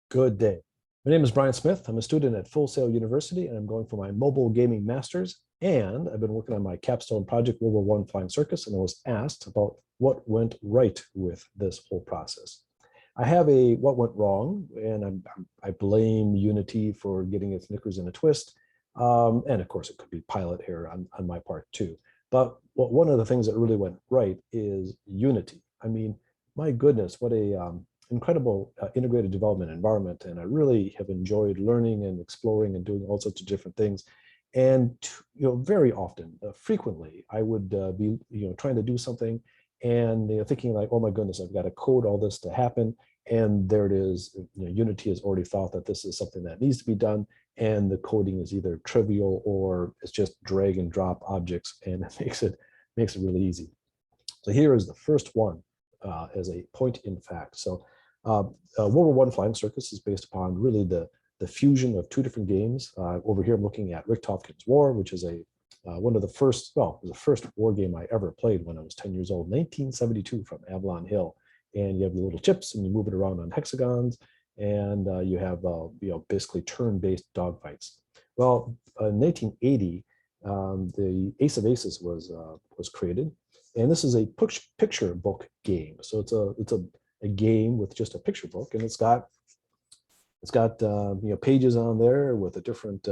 Good day. My name is Brian Smith. I'm a student at Full Sail University, and I'm going for my mobile gaming master's. And I've been working on my capstone project, WWI Flying Circus, and I was asked about what went right with this whole process. I have a what went wrong, and I blame Unity for getting its knickers in a twist. And of course, it could be pilot error on my part too. But one of the things that really went right is Unity. I mean, my goodness, what a incredible integrated development environment, and I really have enjoyed learning and exploring and doing all sorts of different things. And very often, frequently, I would be trying to do something, and thinking like, oh my goodness, I've got to code all this to happen, and there it is. Unity has already thought that this is something that needs to be done, and the coding is either trivial or it's just drag and drop objects, and it makes it really easy. So here is the first one as a point in fact. So War I Flying Circus is based upon really the fusion of two different games. Over here, I'm looking at Rick Tofkin's War, which is one of the first, well, it was the first war game I ever played when I was 10 years old, 1972 from Avalon Hill. And you have the little chips and you move it around on hexagons, and you have basically turn-based dogfights. Well, in 1980, the Ace of Aces was created, and this is a picture book game. So it's a game with just a picture book, and it's got pages on there with a different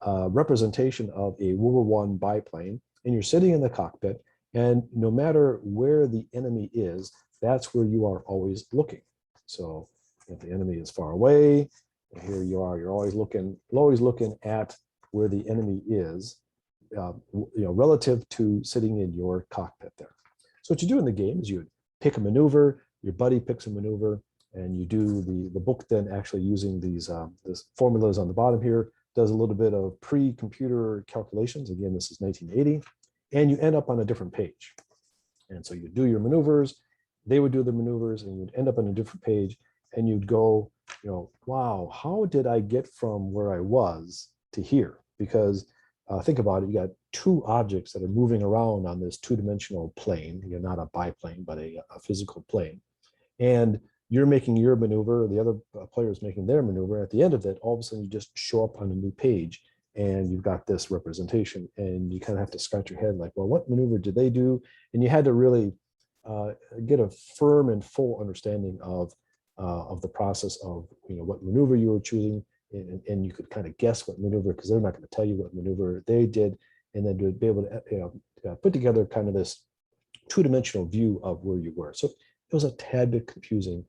representation of a World War I biplane, and you're sitting in the cockpit, and no matter where the enemy is, that's where you are always looking. So if the enemy is far away, and here you are, you're always looking at where the enemy is, relative to sitting in your cockpit there. So what you do in the game is you pick a maneuver, your buddy picks a maneuver, and you do the book then actually using these formulas on the bottom here, does a little bit of pre-computer calculations. Again, this is 1980, and you end up on a different page. And so you do your maneuvers, they would do the maneuvers, and you'd end up on a different page, and you'd go, wow, how did I get from where I was to here? Because think about it, you got two objects that are moving around on this two-dimensional plane. You're not a biplane, but a physical plane. And you're making your maneuver, the other player is making their maneuver. At the end of it, all of a sudden you just show up on a new page, and you've got this representation, and you kind of have to scratch your head like, well, what maneuver did they do? And you had to really get a firm and full understanding of the process of what maneuver you were choosing, and you could kind of guess what maneuver, because they're not going to tell you what maneuver they did, and then to be able to put together kind of this two-dimensional view of where you were. So it was a tad bit confusing,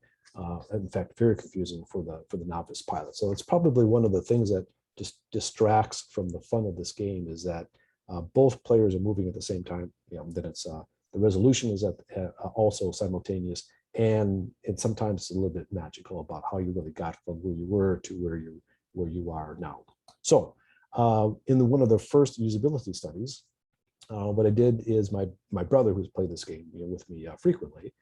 in fact, very confusing for the novice pilot. So it's probably one of the things that just distracts from the fun of this game, is that both players are moving at the same time. Then it's the resolution is also simultaneous, and sometimes it's a little bit magical about how you really got from where you were to where you are now. So in one of the first usability studies, what I did is my brother, who's played this game with me frequently,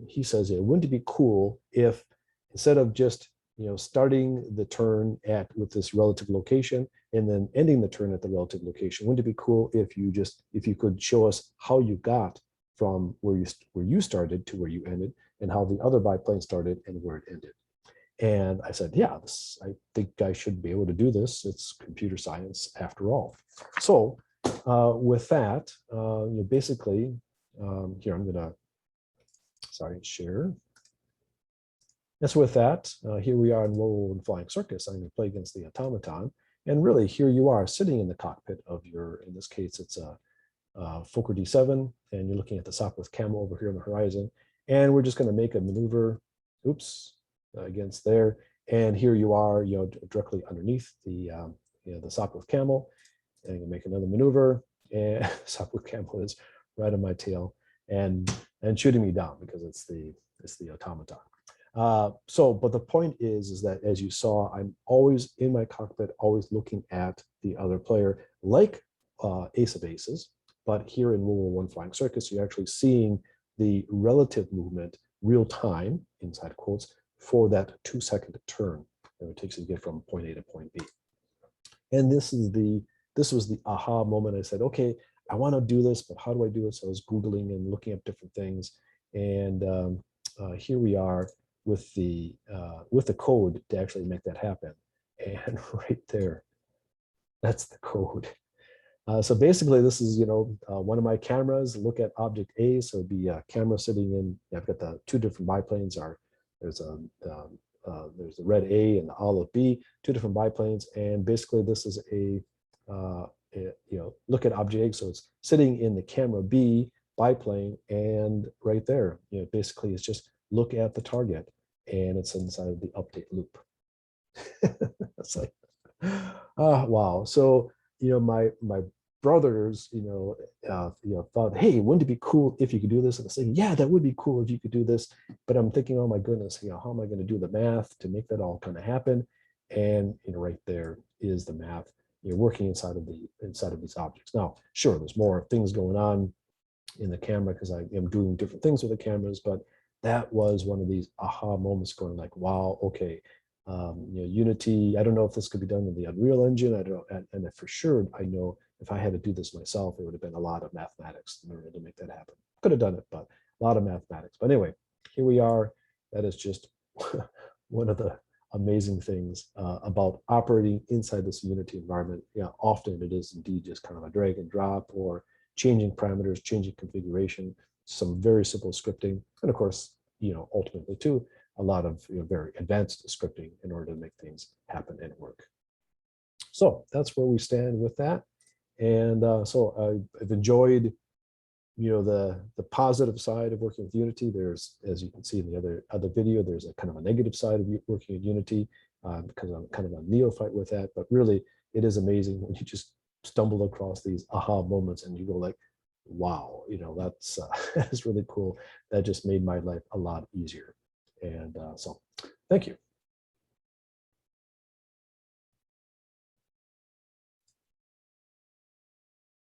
he says, wouldn't it be cool if instead of just starting the turn with this relative location and then ending the turn at the relative location, wouldn't it be cool if you could show us how you got from where you started to where you ended, and how the other biplane started and where it ended? And I said, yeah, I think I should be able to do this. It's computer science after all. So with that, basically, here I'm gonna, share. And so with that, here we are in WWI Flying Circus. I'm going to play against the automaton. And really, here you are sitting in the cockpit of in this case, it's a Fokker D7, and you're looking at the Sopwith Camel over here on the horizon. And we're just going to make a maneuver, against there. And here you are, directly underneath the Sopwith Camel. And you make another maneuver, and Sopwith Camel is right on my tail and shooting me down because it's the automaton. But the point is that, as you saw, I'm always in my cockpit, always looking at the other player, like Ace of Aces. But here in WWI Flying Circus, you're actually seeing the relative movement real time, inside quotes, for that 2-second turn that it takes to get from point A to point B. And this was the aha moment. I said, okay, I want to do this, but how do I do it? So I was Googling and looking up different things. And here we are the code to actually make that happen. And right there, that's the code. So basically, this is one of my cameras. Look at object A. So it'd be a camera sitting in. I've got the two different biplanes. There's the red A and the olive B, two different biplanes, and basically this is a look at object A. So it's sitting in the camera B biplane, and right there, basically it's just look at the target, and it's inside of the update loop. It's like, wow. So my brothers, thought, hey, wouldn't it be cool if you could do this? And I was saying, yeah, that would be cool if you could do this. But I'm thinking, oh my goodness, how am I going to do the math to make that all kind of happen? And right there is the math. You're working inside of these objects. Now, sure, there's more things going on in the camera because I am doing different things with the cameras, but that was one of these aha moments, going like, wow, okay. Unity, I don't know if this could be done in the Unreal Engine. I don't know, and for sure, I know if I had to do this myself, it would have been a lot of mathematics in order to make that happen. Could have done it, but a lot of mathematics. But anyway, here we are. That is just one of the amazing things about operating inside this Unity environment. Yeah, often it is indeed just kind of a drag and drop, or changing parameters, changing configuration, some very simple scripting, and of course, ultimately too, a lot of very advanced scripting in order to make things happen and work. So that's where we stand with that. And so I've enjoyed, the positive side of working with Unity. There's, as you can see in the other video, there's a kind of a negative side of working in Unity because I'm kind of a neophyte with that. But really, it is amazing when you just stumble across these aha moments and you go like, wow, that's that is really cool. That just made my life a lot easier. And so thank you.